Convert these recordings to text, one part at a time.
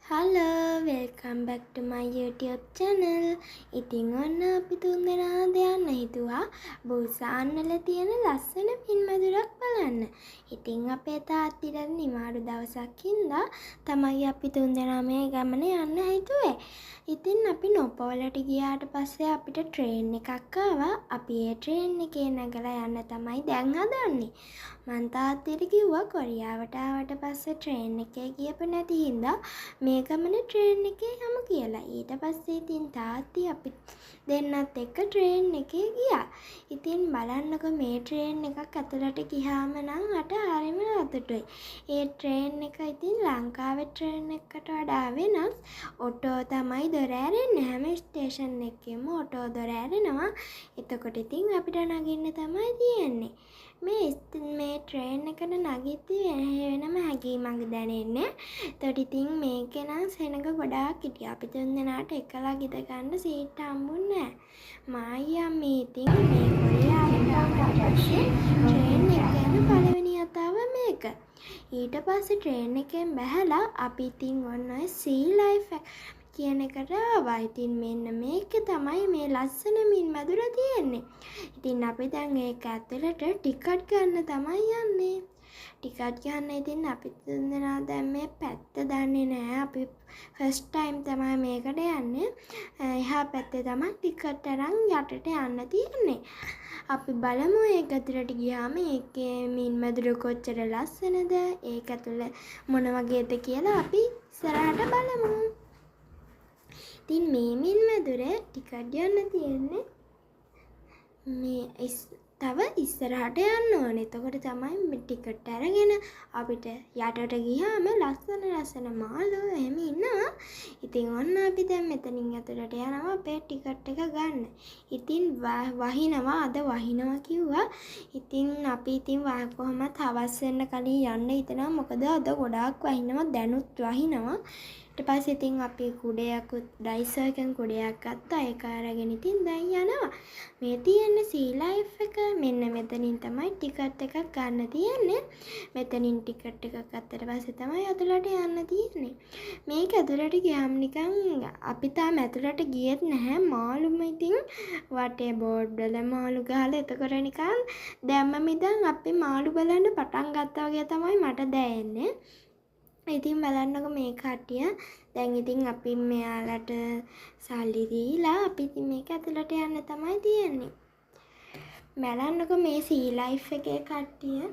Hello, welcome back to my YouTube channel. ඉතින් ඔන්න අපි තුන්දෙනා යන්න හිතුවා බුසාන්වල තියෙන ලස්සන පින්මැදුරක් බලන්න. ඉතින් අපේ තාත්තිට නිවාඩු දවසක් හින්දා තමයි අපි තුන්දෙනා මේ ගමන යන්න හිතුවේ. ඉතින් අපි නොපවලට ගියාට පස්සේ අපිට ට්‍රේන් එකක් ආවා. අපි ඒ ට්‍රේන් එකේ නැගලා යන්න තමයි දැන් හදන්නේ. මං තාත්තිට කිව්වා කොරියාවට ආවට පස්සේ ට්‍රේන් එකේ ගියපු නැති හින්දා මේ ගමන ට්‍රේන් එකේ යමු කියලා. ඊට පස්සේ ඉතින් තාත්ති අපි දෙන්නත් එක්ක ට්‍රේන් එකේ ගියා. ඉතින් බලන්නකො මේ ට්‍රේන් එකක් ඇතුළට ගියාම නම් අට හරිම සතුටුයි. ඒ ට්‍රේන් එක ඉතින් ලංකාවේ ට්‍රේන් එකකට වඩා වෙනස්. ඔටෝ තමයි දොර ඇරෙන්නේ. හැම ස්ටේෂන් එකකෙම ඔටෝ දොර ඇරෙනවා. එතකොට ඉතින් අපිට නගින්න තමයි තියෙන්නේ. මේ ට්‍රේන් එකට නගිද්දි වෙනම හැඟීමක් දැනෙන්නේ. එතකොට ඉතින් මේකේ නම් සෙනඟ ගොඩාක් හිටියා. අපි තුන්දෙනාට එකලා ගිද ගන්න සීට් හම්බුන්නේ නැහැ. මායි අම්මේ ඉතින් මේ කොරියාවට ආවට පස්සේ ට්‍රේන් එක ගැන පළවෙනි යතාව මේක. ඊට පස්සේ ට්‍රේන් එකෙන් බැහැලා අපි ඉතින් ඔන්න ඔය සී ලයිෆ් කියන එකට ආවා. ඉතින් මෙන්න මේක තමයි මේ ලස්සන මින්මැදුර තියෙන්නේ. ඉතින් අපි දැන් ඒක ඇතුළට ටිකට් ගන්න තමයි යන්නේ. ටිකට් ගන්න ඉතින් අපි තුන්දෙනා දැන් මේ පැත්ත දන්නේ නැහැ. අපි ෆස්ට් ටයිම් තමයි මේකට යන්නේ. එහා පැත්තේ තමයි ටිකට් අරන් යටට යන්න තියෙන්නේ. අපි බලමු ඒක ඇතුළට ගියාම ඒකේ මින්මැදුර කොච්චර ලස්සනද, ඒක ඇතුළේ මොන වගේද කියලා අපි ඉස්සරහට බලමු. ඉතින් මේ මින්මැදුරේ ටිකට් ගන්න තියෙන්නේ මේ තව ඉස්සරහට යන්න ඕනේ. එතකොට තමයි මේ ටිකට් අරගෙන අපිට යටට ගියාම ලස්සන මාළු එහෙම ඉන්නවා. ඉතින් ඔන්න අපි දැන් මෙතනින් ඇතුළට යනවා අපේ ටිකට් එක ගන්න. ඉතින් වහිනවා අද වහිනවා කිව්වා. ඉතින් අපි කොහොමත් හවස් වෙන්න කලින් යන්න හිතනවා. මොකද අද ගොඩාක් වහිනවා, දැනුත් වහිනවා. ඊට පස්සේ ඉතින් අපි කුඩයක්ත් ඩයිසර් එකෙන් කුඩයක් ගත්තා. ඒක අරගෙන ඉතින් දැන් යනවා. මේ තියෙන්නේ සී ලයිෆ් එක. මෙන්න මෙතනින් තමයි ටිකට් එකක් ගන්න තියෙන්නේ. මෙතනින් ටිකට් එකක් ගත්තට පස්සේ තමයි ඇතුළට යන්න තියෙන්නේ. මේක ඇතුළට ගියාම නිකන් අපි තාම ඇතුළට ගියෙත් නැහැ. මාළුම ඉතින් වටේ බෝඩ් වල මාළු ගහලා එතකොට නිකන් දැම්මම ඉතින් අපි මාළු බලන්න පටන් ගත්තා වගේ තමයි මට දැනෙන්නේ. ඉතින් බලන්නකො මේ කට්ටිය දැන් ඉතින් අපි මෙයාලට සල්ලි දීලා අපි ඉතින් මේක ඇතුළට යන්න තමයි තියෙන්නේ. බලන්නකො මේ සී ලයිෆ් එකේ කට්ටිය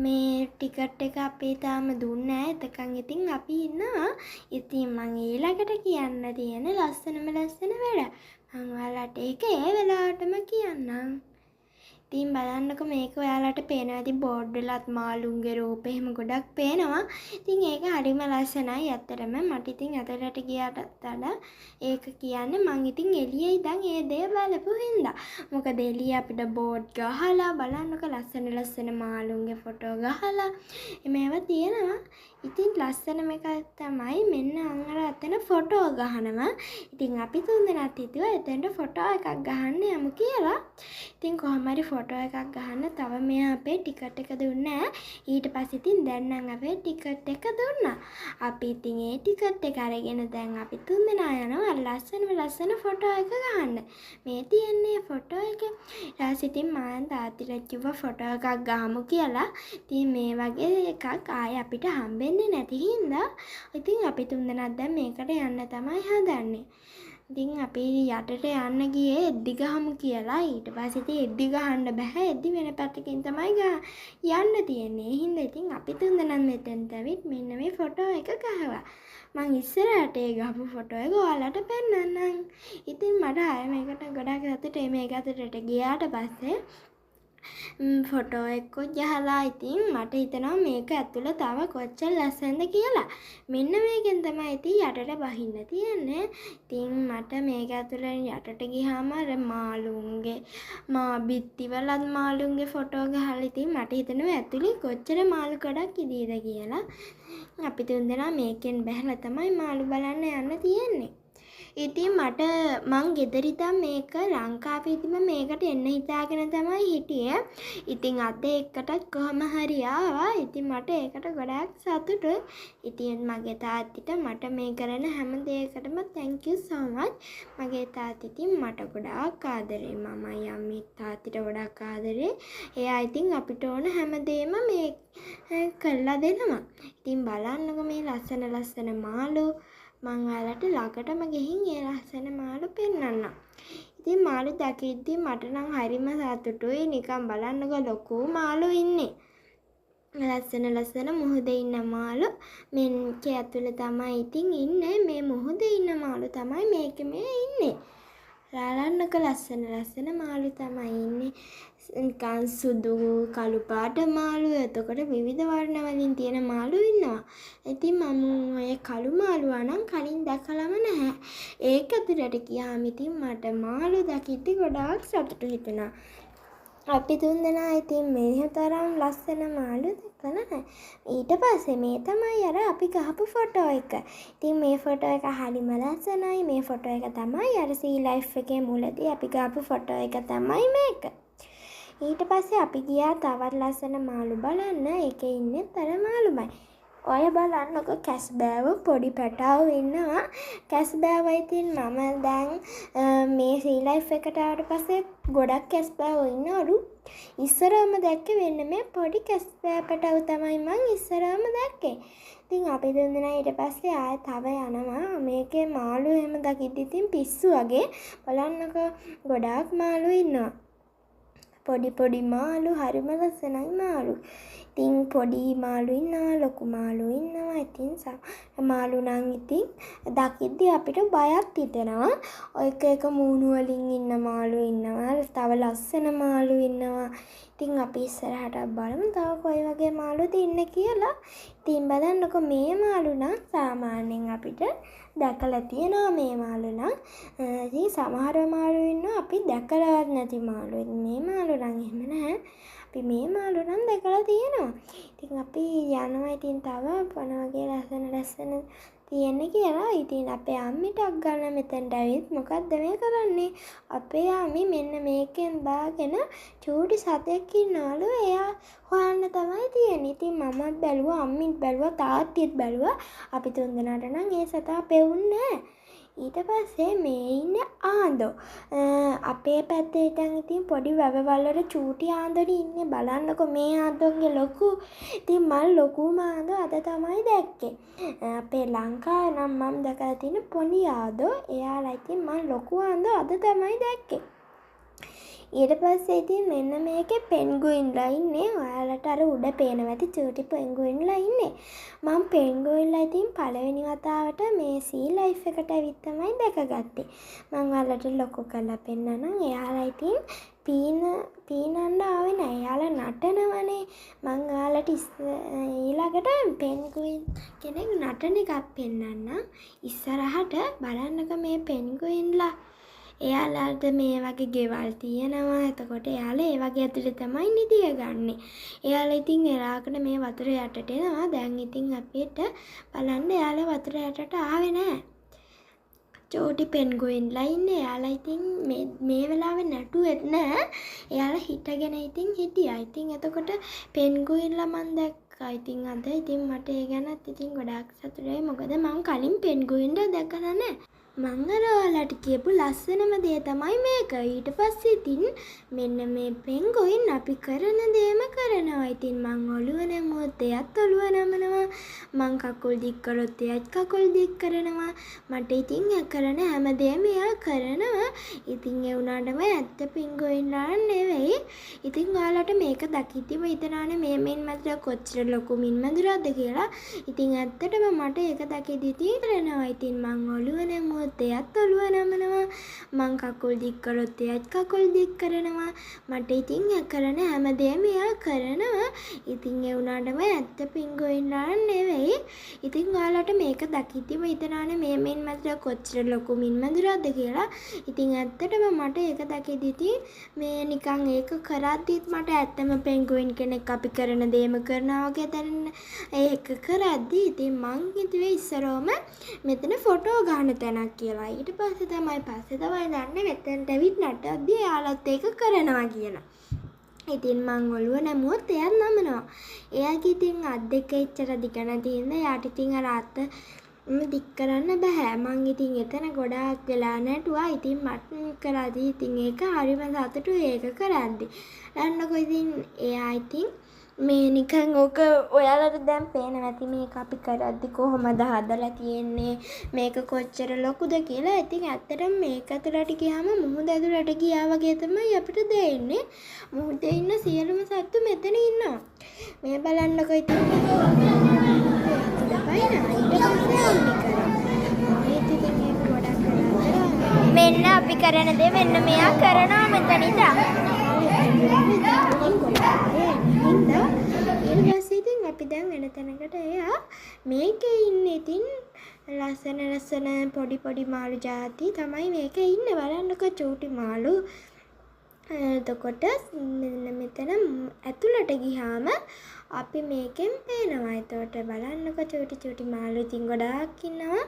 මේ ටිකට් එක අපි තාම දුන්නේ නැහැ. එතකන් ඉතින් අපි ඉන්නවා. ඉතින් මම ඊළඟට කියන්න තියෙන ලස්සන වැඩ. මම ඔයාලට ඒක ඒ වෙලාවටම කියන්නම්. ඉතින් බලන්නකො මේක ඔයාලට පේනවා. ඉතින් බෝඩ් වලත් මාළුන්ගේ රූප එහෙම ගොඩක් පේනවා. ඉතින් ඒක හරිම ලස්සනයි. ඇත්තටම මට ඉතින් ඇතුළට ගියාට වඩා ඒක කියන්නේ මං ඉතින් එළියේ ඉඳන් ඒ දේ බලපු හින්දා. මොකද එළියේ අපිට බෝඩ් ගහලා බලන්නකො ලස්සන මාළුන්ගේ ෆොටෝ ගහලා මේවා තියෙනවා. ඉතින් ලස්සනම එක තමයි මෙන්න අර අතන ෆොටෝ ගහනවා. ඉතින් අපි තුන්දෙනාත් හිතුවා එතෙන්ට ෆොටෝ එකක් ගහන්න යමු කියලා. ඉතින් කොහොම හරි ෆොටෝ එකක් ගහන්න තව මෙයා අපේ ටිකට් එක දුන්නේ නැහැ. ඊට පස්සේ ඉතින් දැන් නම් අපේ ටිකට් එක දුන්නා. අපි ඉතින් ඒ ටිකට් එක අරගෙන දැන් අපි තුන්දෙනා යනවා ලස්සන ෆොටෝ එක ගහන්න. මේ තියන්නේ ෆොටෝ එක. ඊට පස්සේ ඉතින් මම තාත්තිට කිව්වා ෆොටෝ එකක් ගහමු කියලා. ඉතින් මේ වගේ එකක් ආයේ අපිට හම්බෙන්නේ නැති හින්දා ඉතින් අපි තුන්දෙනාත් දැන් මේකට යන්න තමයි හදන්නේ. ඉතින් අපි යටට යන්න ගියේ එද්දි ගහමු කියලා. ඊට පස්සේ ඉතින් එද්දි ගහන්න බෑ. එද්දි වෙන පැත්තකින් තමයි යන්න තියෙන්නේ. ඒ හින්දා ඉතින් අපි තුන්දෙනාත් මෙතෙන්ට ඇවිත් මෙන්න මේ ෆොටෝ එක ගහුවා. මං ඉස්සරහට ඒ ගහපු ෆොටෝ එක ඔයාලට පෙන්නන්නම්. ඉතින් මට ආයෙ මේකට ගොඩක් සතුටුයි. මේක අතරට ගියාට පස්සේ ෆොටෝ එකකුත් ගහලා ඉතින් මට හිතෙනවා මේක ඇතුළේ තව කොච්චර ලස්සනද කියලා. මෙන්න මේකෙන් තමයි ඉතින් යටට බහින්න තියෙන්නේ. ඉතින් මට මේක ඇතුළේ යටට ගියාම අර මාළුන්ගේ බිත්තිවලත් මාළුන්ගේ ෆොටෝ ගහලා ඉතින් මට හිතෙනවා ඇතුළේ කොච්චර මාළු ගොඩක් ඉදීද කියලා. අපි තුන්දෙනා මේකෙන් බැහැලා තමයි මාළු බලන්න යන්න තියෙන්නේ. ඉතින් මට මං ගෙදර ඉඳන් මේක ලංකාවේදීම මේකට එන්න හිතාගෙන තමයි හිටියේ. ඉතින් අද එකටත් කොහොම හරි ආවා. ඉතින් මට ඒකට ගොඩාක් සතුටුයි. ඉතින් මගේ තාත්තිට මට මේ කරන හැම දෙයකටම thank you so much. මගේ තාත්ති ඉතින් මට ගොඩාක් ආදරේ. මමයි අම්මයි තාත්තිට ගොඩාක් ආදරේ. එයා ඉතින් අපිට ඕන හැමදේම මේ කරලා දෙනවා. ඉතින් බලන්නකො මේ ලස්සන ලස්සන මාළු මං ඔයාලට ළඟටම ගිහින් ඒ ලස්සන මාළු පෙන්නන්නම්. ඉතින් මාළු දකිද්දි මට නම් හරිම සතුටුයි. නිකන් බලන්නකො ලොකු මාළු ඉන්නේ. ලස්සන ලස්සන මුහුදේ ඉන්න මාළු මේකේ ඇතුලේ තමයි ඉතින් ඉන්නේ. මේ මුහුදේ ඉන්න මාළු තමයි මේකේ මේ ඉන්නේ. බලන්නකො ලස්සන ලස්සන මාළු තමයි ඉන්නේ. නිකන් සුදු කළු පාට මාළු. එතකොට විවිධ වර්ණ වලින් තියෙන මාළු ඉන්නවා. ඉතින් මම ඔය කළු මාළුවා නම් කලින් දැකලම නැහැ. ඒක ඇතුළට ගියාම ඉතින් මට මාළු දකිද්දි ගොඩාක් සතුටු හිතුණා. අපි තුන්දෙනා ඉතින් මේ තරම් ලස්සන මාළු දැකලා නැහැ. ඊට පස්සේ මේ තමයි අර අපි ගහපු ෆොටෝ එක. ඉතින් මේ ෆොටෝ එක හරිම ලස්සනයි. මේ ෆොටෝ එක තමයි අර සී ලයිෆ් එකේ මුලදී අපි ගහපු ෆොටෝ එක තමයි මේක. ඊට පස්සේ අපි ගියා තවත් ලස්සන මාළු බලන්න. ඒකේ ඉන්නේ තර මාළුමයි. ඔය බලන්නකො කැස්බෑව පොඩි පැටාව ඉන්නවා. කැස්බෑව ඉතින් මම දැන් මේ සී ලයිෆ් එකට ආවට පස්සේ ගොඩක් කැස්බෑව ඉන්නවලු. ඉස්සරම දැක්කේ වෙන්න මේ පොඩි කැස්බෑ පැටාව තමයි මං ඉස්සරම දැක්කේ. ඉතින් අපි දෙන්නා ඊට පස්සේ ආයෙ තව යනවා. මේකේ මාළු එහෙම දකිද්දි ඉතින් පිස්සු වගේ. බලන්නකො ගොඩාක් මාළු ඉන්නවා. පොඩි මාළු හරිම ලස්සනයි මාළු. ඉතින් පොඩි මාළු ඉන්නවා, ලොකු මාළු ඉන්නවා. ඉතින් මාළු නම් ඉතින් දකිද්දි අපිට බයක් හිතෙනවා. ඔය එක මූණු වලින් ඉන්න මාළු ඉන්නවා. තව ලස්සන මාළු ඉන්නවා. ඉතින් අපි ඉස්සරහට බලමු තව කොයි වගේ මාළුද ඉන්නේ කියලා. ඉතින් බලන්නකො මේ මාළු නම් සාමාන්‍යයෙන් අපිට දැකලා තියෙනවා මේ මාළු නම්. ඉතින් සමහර මාළු ඉන්නවා අපි දැකලාවත් නැති මාළු. මේ මාළු නම් එහෙම නැහැ. අපි මේ මාළු නම් දැකලා තියෙනවා. ඉතින් අපි යනවා ඉතින් තව මොන වගේ ලස්සන තියෙන්නේ කියලා. ඉතින් අපේ අම්මිටක් ගන්න මෙතෙන්ට ඇවිත් මොකද්ද මේ කරන්නේ? අපේ අම්මි මෙන්න මේකෙන් දාගෙන චූටි සතෙක් ඉන්නවලු. එයා හොයන්න තමයි තියෙන්නේ. ඉතින් මමත් බැලුවා, අම්මිත් බැලුවා, තාත්තිත් බැලුවා. අපි තුන්දෙනාට නම් ඒ සතා පෙවුන්නේ නැහැ. ඊට පස්සේ මේ ඉන්නේ ආන්දෝ. අපේ පැත්තේ ඉතින් පොඩි වැවවල් වල චූටි ආන්දෝනේ ඉන්නේ. බලන්නකො මේ ආන්දෝගේ ලොකු. ඉතින් මල් ලොකුම ආන්දෝ අද තමයි දැක්කේ. අපේ ලංකාවේ නම් මම දැකලා තියෙන පොඩි ආන්දෝ. එයාලා ඉතින් මල් ලොකු ආන්දෝ අද තමයි දැක්කේ. ඊට පස්සේ ඉතින් මෙන්න මේකේ පෙන්ගුයින්ලා ඉන්නේ. ඔයාලට අර උඩ පේනවා ඇති චූටි පෙන්ගුයින්ලා ඉන්නේ. මම පෙන්ගුයින්ලා ඉතින් පළවෙනි වතාවට මේ සී ලයිෆ් එකට ඇවිත් තමයි දැකගත්තේ. මම ඔයාලට ලොකු කරලා පෙන්නනම්. එයාලා ඉතින් පීනන්න ආවේ නෑ. එයාලා නටනවනේ. මම ඔයාලට ඊළඟට පෙන්ගුයින් කෙනෙක් නටන එකක් පෙන්නන්නම්. ඉස්සරහට බලන්නක මේ පෙන්ගුයින්ලා. එයාලාට මේ වගේ ගෙවල් තියෙනවා. එතකොට එයාලා ඒ වගේ ඇතුලේ තමයි නිදිය ගන්නෙ. එයාලා ඉතින් එලාකට මේ වතුර යටට එනවා. දැන් ඉතින් අපිට බලන්න එයාලා වතුර යටට ආවේ නැහැ. චෝටි පෙන්ගුයින්ලා ඉන්නේ. එයාලා ඉතින් මේ වෙලාවේ නැටුවෙත් නැහැ. එයාලා හිටගෙන ඉතින් හිටියා. ඉතින් එතකොට පෙන්ගුයින්ලා මන් දැක්කා. ඉතින් අද ඉතින් මට ඒ ගැනත් ඉතින් ගොඩාක් සතුටුයි. මොකද මං කලින් පෙන්ගුයින්ලා දැකලා නැහැ. මං අර ඔයාලට කියපු ලස්සනම දේ තමයි මේක. ඊට පස්සේ ඉතින් මෙන්න මේ පෙන්ගුයින් අපි කරන දේම කරනවා. ඉතින් මං ඔළුව නැමුවොත් එයත් ඔළුව නමනවා. මං කකුල් දික් කරොත් එයත් කකුල් දික් කරනවා. මට ඉතින් කරන හැම දෙයක්ම එයා කරනවා. ඉතින් ඒ වුණාටම ඇත්ත පෙන්ගුයින්ලා නෙවෙයි. ඉතින් ඔයාලට මේක දකිද්දිම හිතනවානේ මේ මැදුර කොච්චර ලොකු මැදුරක්ද කියලා. ඉතින් ඇත්තටම මට ඒක දකිද්දි තේරෙනවා. ඉතින් මං ඔළුව නැමුවොත් එයත් ඔළුව නමනවා. මං කකුල් දික් කරොත් එයත් කකුල් දික් කරනවා. මට ඉතින් කරන හැමදේම එයා කරනවා. ඉතින් ඒ වුණාටම ඇත්ත පෙන්ගුයින්ලා නෙවෙයි. ඉතින් ඔයාලට මේක දකිද්දිම හිතනවානේ මේ මැදුර කොච්චර ලොකු මැදුරක්ද කියලා. ඉතින් ඇත්තටම මට ඒක දකිද්දි මේ නිකන් ඒක කරද්දිත් මට ඇත්තම පෙන්ගුයින් කෙනෙක් අපි කරන දේම කරනවා වගේ දැනෙන ඒක කරද්දි ඉතින් මං හිතුවේ ඉස්සරෝම මෙතන ෆොටෝ ගන්න තැනක් කියලා. ඊට පස්සේ තමයි දන්නේ මෙතනට ඇවිත් නටද්දී එයාලත් ඒක කරනවා කියලා. ඉතින් මං ඔළුව නැමුවොත් එයාත් නමනවා. එයාගේ ඉතින් අත් දෙක එච්චර දිග නැති හින්දා එයාට ඉතින් අර අත දික් කරන්න බෑ. මං ඉතින් එතන ගොඩාක් වෙලා නැටුවා. ඉතින් මට කරාදී ඉතින් ඒක හරිම සතුටුයි ඒක කරද්දි. දන්නකො ඉතින් එයා ඉතින් මේ නිකන් ඕක ඔයාලට දැන් පේනවා ඇති මේක අපි කරද්දි කොහොමද හදලා තියෙන්නේ මේක කොච්චර ලොකුද කියලා. ඉතින් ඇත්තටම මේක ඇතුළට ගියාම මුහුද ඇතුළට ගියා වගේ තමයි අපිට දැනෙන්නේ. මුහුදේ ඉන්න සියලුම සත්තු මෙතන ඉන්නවා. මේ බලන්නකො ඉතින් මෙන්න අපි කරන දේ මෙන්න මෙයා කරනවා මෙතන ඉඳන්. ඊට පස්සේ ඉතින් අපි දැන් වෙන තැනකට එයා මේකේ ඉන්නේ. ඉතින් ලස්සන පොඩි මාළු ಜಾති තමයි මේකේ ඉන්නේ. බලන්නකො චූටි මාළු. එතකොට මෙතන ඇතුළට ගියාම අපි මේකෙන් පේනවා. එතකොට බලන්නකො චූටි මාළු ඉතින් ගොඩාක් ඉන්නවා.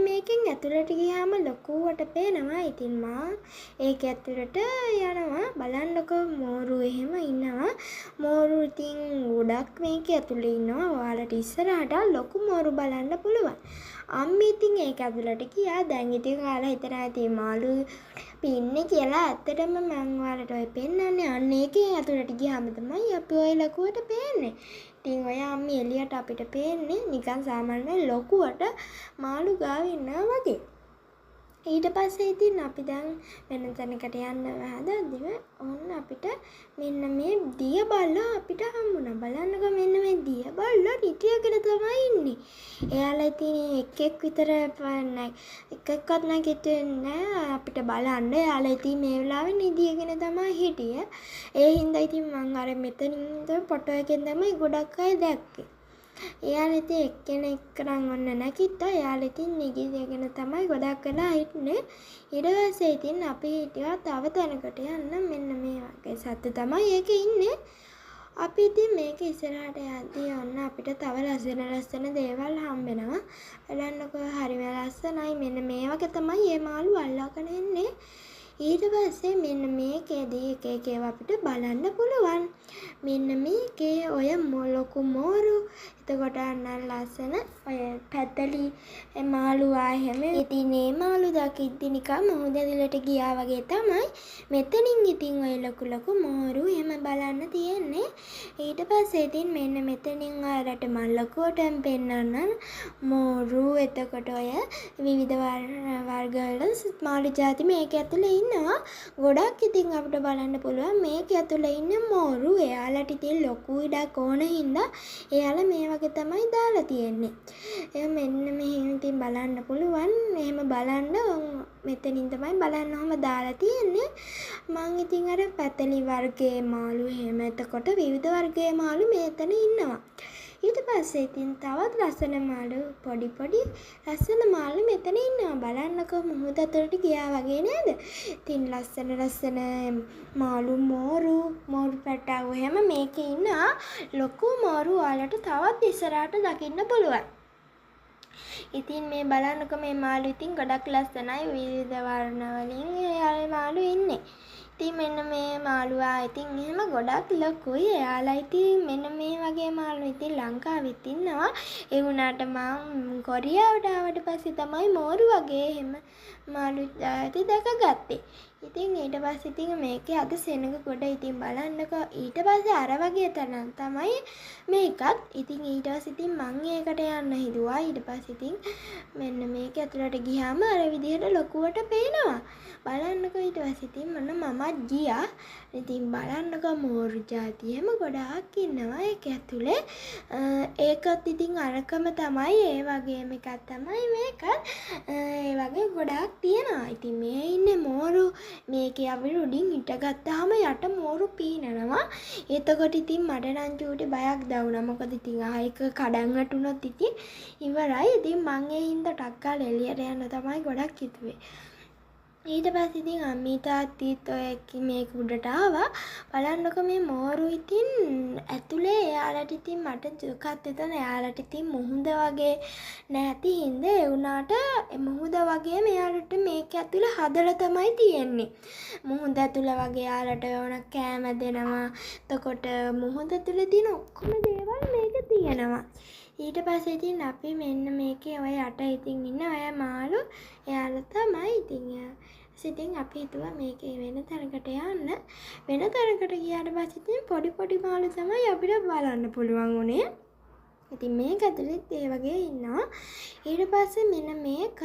මේකෙන් ඇතුළට ගියාම ලොකුවට පේනවා. ඉතින් මා ඒක ඇතුළට යනවා. බලන්නකො මෝරු එහෙම ඉන්නවා. මෝරු ඉතින් ගොඩක් මේක ඇතුළේ ඉන්නවා. ඔයාලට ඉස්සරහට ලොකු මෝරු බලන්න පුළුවන්. අම්මි ඉතින් ඒක ඇතුළට ගියා. දැන් ඉතින් ඔයාලා හිතන ඇති මාළු පින්නේ කියලා. ඇත්තටම මම ඔයාලට ඔය පෙන්නන්නේ අන්න ඒකේ ඇතුළට ගියාම තමයි අපි ඔය ලකුවට පේන්නේ. ඉතින් ඔය අම්මි එළියට අපිට පේන්නේ නිකන් සාමාන්‍ය ලොකුවට මාළු ගාව ඉන්නවා වගේ. ඊට පස්සේ ඉතින් අපි දැන් වෙන තැනකට යන්න හදද්දිම ඔන්න අපිට මෙන්න මේ දිය බල්ලා අපිට හම්බුණා. බලන්නකෝ මෙන්න මේ දිය බල්ලා නිතියකට තමයි ඉන්නේ. එයාලා ඉතින් එක් විතර එකක්වත් නැගිටින්නේ අපිට බලන්න. එයාලා ඉතින් මේ වෙලාවේ නිදියගෙන තමයි හිටියේ. ඒ හින්දා ඉතින් මං අර මෙතනින්ද ෆොටෝ එකෙන් තමයි ගොඩක් අය දැක්කේ. එයාලා ඉතින් එක්කෙනෙක් කරන් ඔන්න නැගිට්ටා. එයාලා ඉතින් නිදිගෙන තමයි ගොඩක් වෙලා හිටින්නේ. ඊට පස්සේ ඉතින් අපි හිටියා තව තැනකට යන්න. මෙන්න මේ වගේ සත්තු තමයි ඒකේ ඉන්නේ. අපි ඉතින් මේක ඉස්සරහට යද්දී ඔන්න අපිට තව ලස්සන දේවල් හම්බෙනවා. බලන්නකෝ හරිම ලස්සනයි. මෙන්න මේ වගේ තමයි මේ මාළු අල්ලගෙන එන්නේ. ඊට පස්සේ මෙන්න මේකේදී එක ඒවා අපිට බලන්න පුළුවන්. මෙන්න මේකේ ඔය ලොකු මෝරු. එතකොට අන්න ලස්සන ඔය පැතලි මාළු ආයෙම ඉතින් මේ මාළු දකිද්දි නිකන් මොහොත ඇතුළට ගියා වගේ තමයි. මෙතනින් ඉතින් ඔය ලොකු මෝරු එහෙම බලන්න තියෙන්නේ. ඊට පස්සේ ඉතින් මෙන්න මෙතනින් ඔයාලට මම ලොකුවටම පෙන්නන්න මෝරු. එතකොට ඔය විවිධ වර්ගවල මාළු ಜಾති මේක ඇතුළේ ඉන්නවා. ගොඩක් ඉතින් අපිට බලන්න පුළුවන් මේක ඇතුළේ ඉන්න මෝරු. එයාලට ඉතින් ලොකු ඉඩක් ඕන හින්දා එයාලා මේ වගේ තමයි දාලා තියෙන්නේ. මෙන්න මෙහෙම ඉතින් බලන්න පුළුවන්. එහෙම බලන්න මෙතනින් තමයි බලන්න ඔහම දාලා තියෙන්නේ. මං ඉතින් අර පැතලි වර්ගයේ මාළු එහෙම එතකොට විවිධ වර්ගයේ මාළු මෙතන ඉන්නවා. ඊට පස්සේ ඉතින් තවත් ලස්සන මාළු පොඩි ලස්සන මාළු මෙතන ඉන්නවා. බලන්නකෝ මුහුද අතරට ගියා වගේ නේද? ඉතින් ලස්සන මාළු මෝරු පැටවු එහෙම මේකේ ඉන්නවා. ලොකු මෝරු ඔයාලට තවත් ඉස්සරහට දකින්න පුළුවන්. ඉතින් මේ බලන්නකෝ මේ මාළු ඉතින් ගොඩක් ලස්සනයි. විවිධ වර්ණ වලින් එයාලා මාළු ඉන්නේ. ඉතින් මෙන්න මේ මාළුවා ඉතින් එහෙම ගොඩක් ලොකුයි. එයාලා ඉතින් මෙන්න මේ වගේ මාළු ඉතින් ලංකාවෙත් ඉන්නවා. ඒ වුණාට මම කොරියාවට ආවට පස්සේ තමයි මෝරු වගේ එහෙම මාළු ಜಾති දැකගත්තේ. ඉතින් ඊට පස්සේ ඉතින් මේකේ අද සෙනඟ කොට ඉතින් බලන්නකෝ. ඊට පස්සේ අර වගේ තැනක් තමයි මේකත්. ඉතින් ඊට පස්සේ ඉතින් මං ඒකට යන්න හිතුවා. ඊට පස්සේ ඉතින් මෙන්න මේක ඇතුළට ගියාම අර විදිහට ලොකුවට පේනවා. බලන්නකෝ ඊට පස්සේ ඉතින් මමත් ගියා. ඉතින් බලන්නකෝ මෝරු ಜಾති එහෙම ගොඩාක් ඉන්නවා ඒක ඇතුලේ. ඒකත් ඉතින් අරකම තමයි. ඒ වගේම එකක් තමයි මේකත්. ඒ වගේ ගොඩාක් තියෙනවා. ඉතින් මේ ඉන්නේ මෝරු. මේකේ අපි උඩින් හිටගත්තාම යට මෝරු පීනනවා. එතකොට ඉතින් මට නම් චූටි බයක් දැනුණා. මොකද ඉතින් ආයෙක කඩන් වැටුනොත් ඉතින් ඉවරයි. ඉතින් මං ඒ හින්දා ටක් ගාලා එළියට යන්න තමයි ගොඩක් හිතුවේ. ඊට පස්සේ ඉතින් අම්මී තාත්තිත් ඔය මේක උඩට ආවා. බලන්නකො මේ මෝරු ඉතින් ඇතුලේ එයාලට ඉතින් මට දුකත් එතන එයාලට ඉතින් මුහුද වගේ නැති හින්දා ඒ උනාට මුහුද වගේ මෙයාලට මේක ඇතුලේ හදලා තමයි තියෙන්නේ. මුහුද ඇතුලේ වගේ එයාලට ඕන කෑම දෙනවා. එතකොට මුහුද ඇතුලේ තියෙන ඔක්කොම දේවල් මේක තියෙනවා. ඊට පස්සේ ඉතින් අපි මෙන්න මේකේ ඔය යට ඉතින් ඉන්න ඔය මාළු එයාලා තමයි ඉතින් ඉතින් අපි හිතුවා මේකේ වෙන තැනකට යන්න. වෙන තැනකට ගියාට පස්සේ ඉතින් පොඩි මාළු තමයි අපිට බලන්න පුළුවන් උනේ. ඉතින් මේක ඇතුළෙත් ඒ වගේ ඉන්නවා. ඊට පස්සේ මෙන්න මේක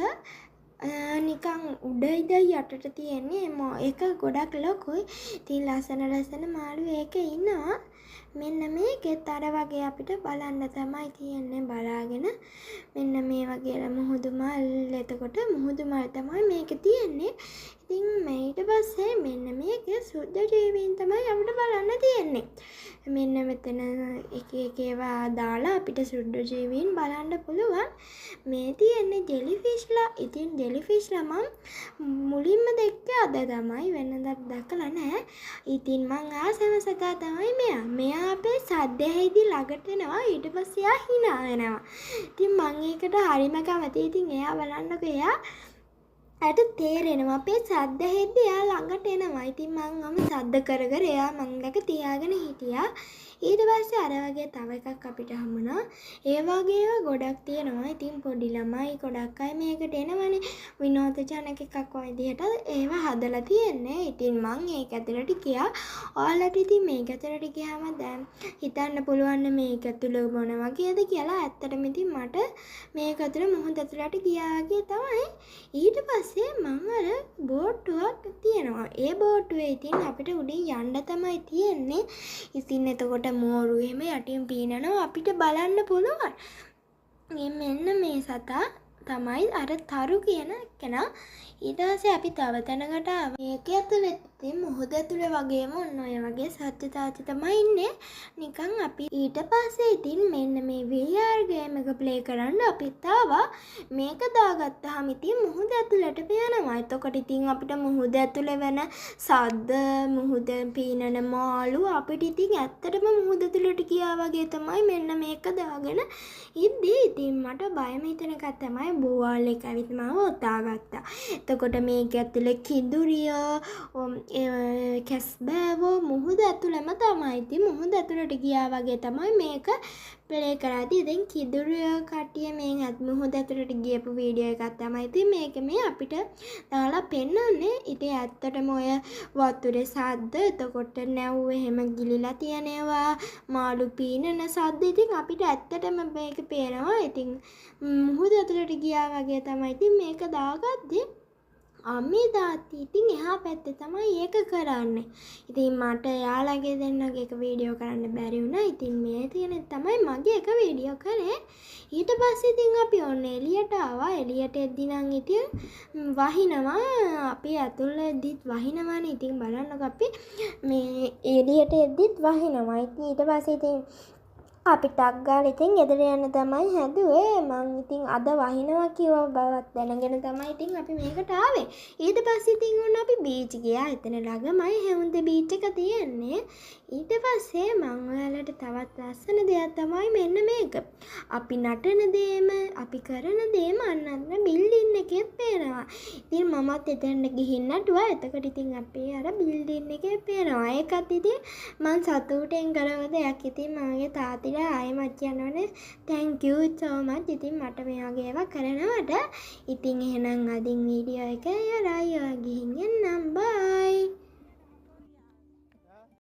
නිකන් උඩ ඉඳ යටට තියෙන්නේ ඒක ගොඩක් ලොකුයි. ඉතින් ලස්සන මාළු ඒකේ ඉන්නවා. මෙන්න මේකෙත් අර වගේ අපිට බලන්න තමයි තියෙන්නේ. බලාගෙන මෙන්න මේ වගේ මුහුදු මල්. එතකොට මුහුදු මල් තමයි මේකේ තියෙන්නේ. ඉතින් ඊට පස්සේ මෙන්න මේකේ සුද්ධ ජීවීන් තමයි අපිට බලන්න තියෙන්නේ. මෙන්න මෙතන එක ඒවා දාලා අපිට සුද්ධ ජීවීන් බලන්න පුළුවන්. මේ තියෙන්නේ ජෙලිෆිෂ්ලා. ඉතින් ජෙලිෆිෂ්ලා මම මුලින්ම දැක්කේ අද තමයි. වෙනදා දැකලා නැහැ. ඉතින් මං ආසම සතා තමයි මෙයා අපේ සද්දෙහිදී ළඟට එනවා. ඊට පස්සේ එයා hina වෙනවා. ඉතින් මං ඒකට හරිම කැමතියි. ඉතින් එයා බලන්නකෝ එයාට තේරෙනවා අපේ සද්ද හෙද්දී එයා ළඟට එනවා. ඉතින් මම සද්ද කර එයා මං ළඟ තියාගෙන හිටියා. ඊට පස්සේ අර වගේ තව එකක් අපිට හම්බුණා. ඒ වගේ ඒවා ගොඩක් තියෙනවා. ඉතින් පොඩි ළමයි ගොඩක් අය මේකට එනවනේ. විනෝද ජනක එකක් වගේ විදිහට ඒවා හදලා තියෙන්නේ. ඉතින් මං ඒක ඇතුළට ගියා. ඔයාලට ඉතින් මේක ඇතුළට ගියාම දැන් හිතන්න පුළුවන් මේක ඇතුළ මොන වගේද කියලා. ඇත්තටම ඉතින් මට මේක ඇතුළ මුහුද ඇතුළට ගියා වගේ තමයි. ඊට පස්සේ මං අර බෝට්ටුවක් තියෙනවා. ඒ බෝට්ටුවේ ඉතින් අපිට උඩින් යන්න තමයි තියෙන්නේ. ඉතින් එතකොට මෝරු එහෙම යටින් පීනනවා අපිට බලන්න පුළුවන්. මෙන්න මේ සතා තමයි අර තරු කියන කෙනා. ඊට පස්සේ අපි තව තැනකට ආවා. මේක ඇතුළේ ඉතින් මුහුද ඇතුළේ වගේම ඔන්න ඔය වගේ සත්‍ය තාත්ති තමයි ඉන්නේ. නිකන් අපි ඊට පස්සේ ඉතින් මෙන්න මේ VR ගේම් එක ප්ලේ කරන්න අපිත් ආවා. මේක දාගත්තාම ඉතින් මුහුද ඇතුළට යනවා. එතකොට ඉතින් අපිට මුහුද ඇතුළේ වෙන සද්ද, මුහුද පීනන මාළු අපිට ඉතින් ඇත්තටම මුහුද ඇතුළට ගියා වගේ තමයි මෙන්න මේක දාගෙන ඉද්දී. ඉතින් මට බයම හිතෙන එකක් තමයි බෝවල් එක ඇවිත් මාව ඔතාගත්තා. එතකොට මේක ඇතුලේ කිඳුරිය කැස්බෑවෝ මුහුද ඇතුළෙම තමයි. ඉතින් මුහුද ඇතුළට ගියා වගේ තමයි මේක ප්ලේ කරද්දී. ඉතින් කිඳුරිය කට්ටිය මේ මුහුද ඇතුළට ගියපු වීඩියෝ එකක් තමයි ඉතින් මේක මේ අපිට දාලා පෙන්නන්නේ. ඉතින් ඇත්තටම ඔය වතුරේ සද්ද, එතකොට නැව් එහෙම ගිලිලා තියෙනවා, මාළු පීනන සද්ද ඉතින් අපිට ඇත්තටම මේක පේනවා. ඉතින් මුහුද ඇතුළට ගියා වගේ තමයි ඉතින් මේක දාගද්දී අම්මී තාත්ති ඉතින් එහා පැත්තේ තමයි ඒක කරන්නේ. ඉතින් මට යාළගේ දෙන්නගේ එක වීඩියෝ කරන්න බැරි වුණා. ඉතින් මේ තියෙන තමයි මගේ එක වීඩියෝ කරේ. ඊට පස්සේ ඉතින් අපි ඔන්න එළියට ආවා. එළියට එද්දි නම් ඉතින් වහිනවා. අපි ඇතුළේදීත් වහිනවානේ. ඉතින් බලන්නකෝ අපි මේ එළියට එද්දිත් වහිනවා. ඉතින් ඊට පස්සේ ඉතින් අපි ටක් ගාලා ඉතින් ගෙදර යන්න තමයි හැදුවේ. මං ඉතින් අද වහිනවා කියව බවත් දැනගෙන තමයි ඉතින් අපි මේකට ආවේ. ඊට පස්සේ ඉතින් ඔන්න අපි බීච් ගියා. එතන ළඟමයි හැවුන්ද බීච් එක තියෙන්නේ. ඊට පස්සේ මං ඔයාලට තවත් ලස්සන දෙයක් තමයි මෙන්න මේක. අපි නටන දේම, අපි කරන දේම අන්නන්න බිල්ඩින් එකේ පේනවා. ඉතින් මමත් එතනට ගිහින් නටුවා. එතකොට ඉතින් අපි අර බිල්ඩින් එකේ පේනවා. ඒකත් ඉතින් මං සතුටෙන් කරව දෙයක්. ඉතින් මගේ තාත්තා ආයෙමත් කියනවනේ thank you so much. ඉතින් මට මේ වගේ ඒවා කරනවට. ඉතින් එහෙනම් අදින් වීඩියෝ එක යරයි. ගිහින් එන්නම්. bye.